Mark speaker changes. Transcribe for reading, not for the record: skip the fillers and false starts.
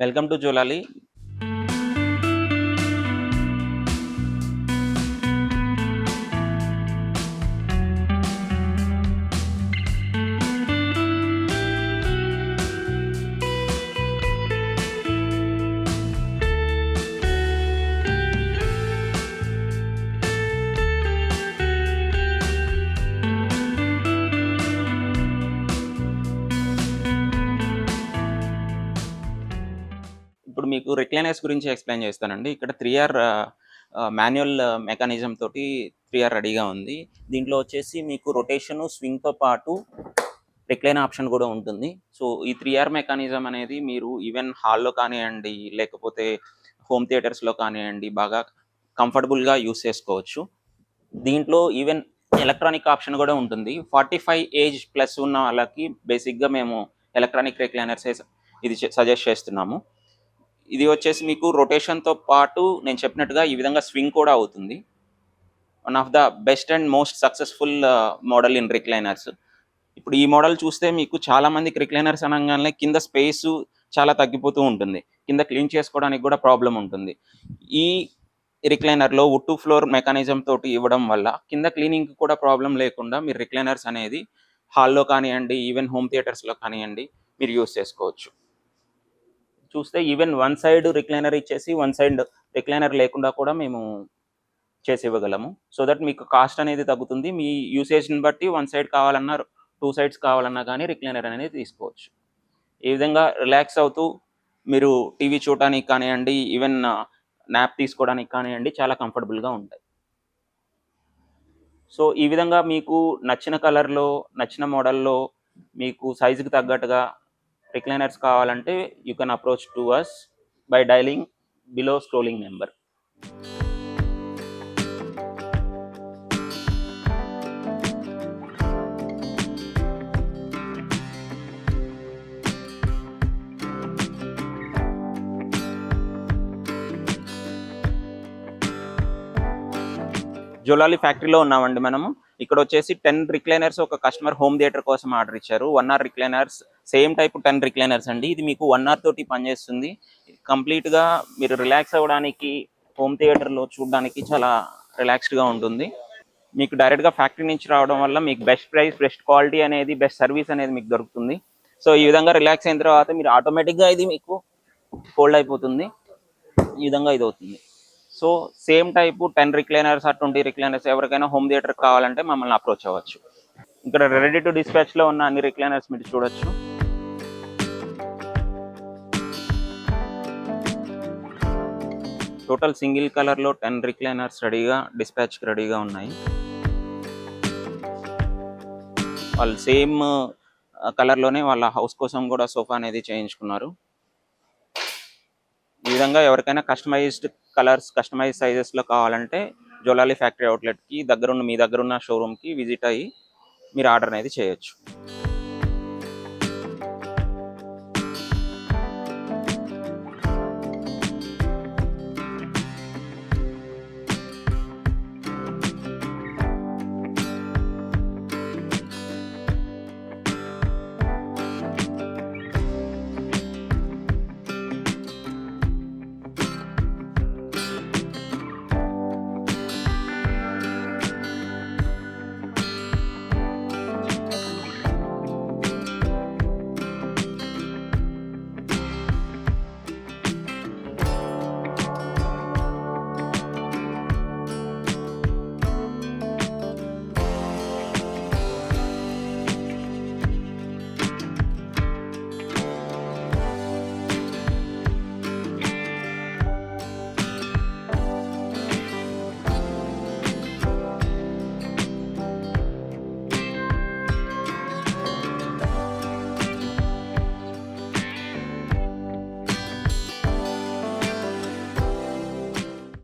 Speaker 1: Welcome to జోలాలి. ఇప్పుడు మీకు రిక్లైనర్స్ గురించి ఎక్స్‌ప్లెయిన్ చేస్తానండి. ఇక్కడ 3R మాన్యువల్ మెకానిజం తోటి 3R రెడీగా ఉంది. దీంట్లో వచ్చేసి మీకు రొటేషను, స్వింగ్‌తో పాటు రిక్లైన్ ఆప్షన్ కూడా ఉంటుంది. సో, ఈ 3R మెకానిజం అనేది మీరు ఈవెన్ హాల్‌లో కానియండి, లేకపోతే హోమ్ థియేటర్స్‌లో కానియండి, బాగా కంఫర్టబుల్‌గా యూజ్ చేసుకోవచ్చు. దీంట్లో ఈవెన్ ఎలక్ట్రానిక్ ఆప్షన్ కూడా ఉంటుంది. 45 ఏజ్ ప్లస్ ఉన్న వాళ్ళకి బేసిక్‌గా మేము ఎలక్ట్రానిక్ రిక్లైనర్సే ఇది సజెస్ట్ చేస్తున్నాము. ఇది వచ్చేసి మీకు రొటేషన్‌తో పాటు నేను చెప్పినట్టుగా ఈ విధంగా స్వింగ్ కూడా అవుతుంది. One of the best and most successful model in recliners. ఇప్పుడు ఈ మోడల్ చూస్తే మీకు చాలా మందికి రిక్లైనర్స్ అనంగానే కింద స్పేసు చాలా తగ్గిపోతూ ఉంటుంది. కింద క్లీన్ చేసుకోవడానికి కూడా ప్రాబ్లమ్ ఉంటుంది. ఈ రిక్లైనర్‌లో వుడ్ టు ఫ్లోర్ మెకానిజం తోటి ఇవ్వడం వల్ల కింద క్లీనింగ్‌కి కూడా ప్రాబ్లమ్ లేకుండా మీరు రిక్లైనర్స్ అనేది హాల్‌లో కానియండి, ఈవెన్ హోమ్ థియేటర్స్‌లో కానియండి మీరు యూజ్ చేసుకోవచ్చు. చూస్తే ఈవెన్ వన్ సైడ్ రిక్లైనర్ ఇచ్చేసి, వన్ సైడ్ రిక్లైనర్ లేకుండా కూడా మేము చేసి ఇవ్వగలము. సో దట్ మీకు కాస్ట్ అనేది తగ్గుతుంది. మీ యూసేజ్‌ని బట్టి వన్ సైడ్ కావాలన్నా, 2 సైడ్స్ కావాలన్నా గానీ రిక్లైనర్ అనేది తీసుకోవచ్చు. ఈ విధంగా రిలాక్స్ అవుతూ మీరు టీవీ చూడటానికి కానియండి, ఈవెన్ న్యాప్ తీసుకోవడానికి కానియండి చాలా కంఫర్టబుల్‌గా ఉంటాయి. సో, ఈ విధంగా మీకు నచ్చిన కలర్‌లో, నచ్చిన మోడల్‌లో మీకు సైజ్‌కి తగ్గట్టుగా రిక్లైనర్స్ కావాలంటే you can approach to us by dialing below scrolling number. జోలాలి ఫ్యాక్టరీలో ఉన్నామండి మనము. ఇక్కడొచ్చేసి 10 రిక్లైనర్స్ ఒక కస్టమర్ హోమ్ థియేటర్ కోసం ఆర్డర్ ఇచ్చారు. 1 hour recliners same type 10 recliners అండి. ఇది మీకు 1 అవర్ తోటి పనిచేస్తుంది. కంప్లీట్‌గా మీరు రిలాక్స్ అవ్వడానికి హోమ్ థియేటర్‌లో చూడడానికి చాలా రిలాక్స్డ్‌గా ఉంటుంది. మీకు డైరెక్ట్‌గా ఫ్యాక్టరీ నుంచి రావడం వల్ల మీకు బెస్ట్ ప్రైస్, బెస్ట్ క్వాలిటీ అనేది, బెస్ట్ సర్వీస్ అనేది మీకు దొరుకుతుంది. సో, ఈ విధంగా రిలాక్స్ అయిన తర్వాత మీరు ఆటోమేటిక్‌గా ఇది మీకు ఫోల్డ్ అయిపోతుంది. ఈ విధంగా ఇదవుతుంది. So, same type 10 recliners or 20 recliners ఎవరికైనా హోమ్ థియేటర్ కావాలంటే మమ్మల్ని అప్రోచ్ అవ్వచ్చు. ఇక్కడ రెడీ టు డిస్పాచ్‌లో ఉన్న అన్ని రిక్లైనర్స్ మీరు చూడొచ్చు. టోటల్ సింగిల్ కలర్‌లో 10 రిక్లైనర్స్ రెడీగా డిస్పాచ్‌కి రెడీగా ఉన్నాయి. వాళ్ళు సేమ్ కలర్‌లోనే వాళ్ళ హౌస్ కోసం కూడా సోఫా అనేది చేయించుకున్నారు. ఈ విధంగా ఎవరికైనా కస్టమైజ్డ్ కలర్స్, కస్టమైజ్డ్ సైజెస్‌లో కావాలంటే జోలాలి ఫ్యాక్టరీ అవుట్‌లెట్‌కి మీ దగ్గరున్న షోరూమ్‌కి విజిట్ అయ్యి మీరు ఆర్డర్ అనేది చేయొచ్చు.